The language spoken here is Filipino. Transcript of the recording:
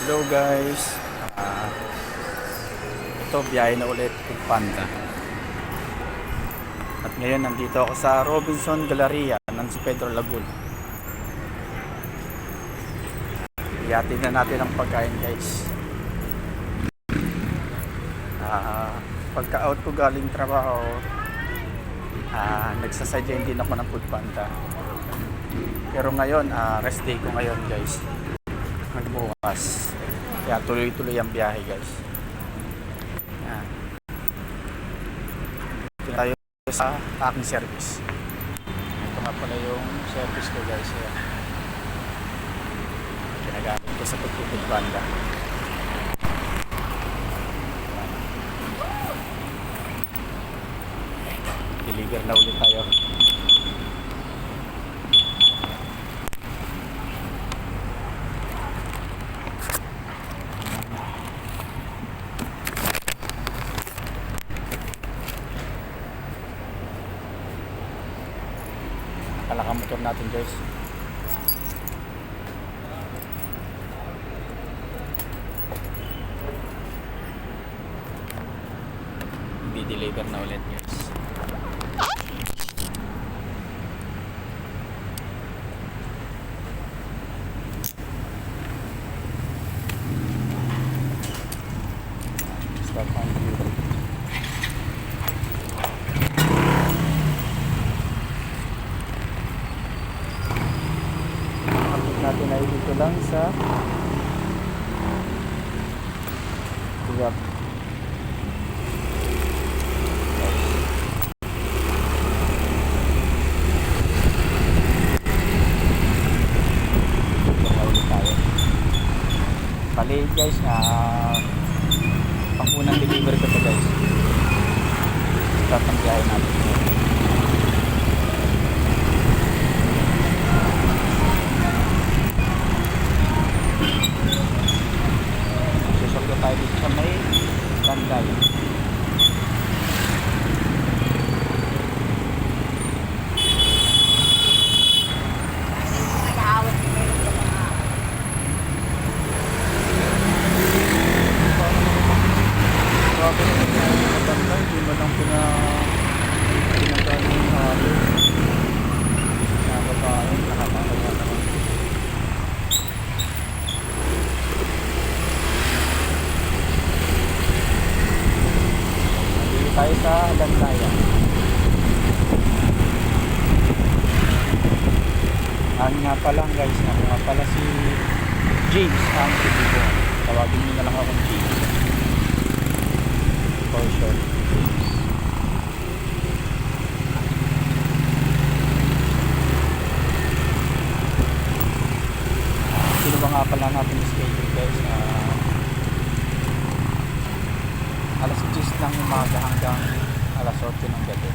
Hello guys, Ah, ito biyahe na ulit kung Panda. At ngayon nandito ako sa Robinson Galleria ng San Pedro Laguna. Iyatin na natin ang pagkain guys. Pagka out ko galing trabaho, nagsasadyain din ako ng Food Panda. Pero ngayon, rest day ko ngayon guys. Magbukas. Kaya tuloy-tuloy ang biyahe guys. Yan. Ito tayo sa aking service. Ito nga pala yung service ko guys. Yan. Ginagamit ko sa Food Panda. Deliver na ulit tayo. Kalakang motor natin guys. Di-deliver na ulit guys. Start on delivery. Natin ay dito lang sa Grab. Bali guys, pang-unang delivery ko to guys. Start ang biyahe natin. Tayo dito sa may Landay. Hindi mo lang pinagaling yung halo. Nakakabayan, nakakagawa naman. Tayo sa Landaya. Nga pala guys, nga pala si James ang dito. Tawagin niyo na lang akong James. For sure. Sino ba nga pala natin schedule guys? Alas 10 ng umaga hanggang alas 8 ng gabi.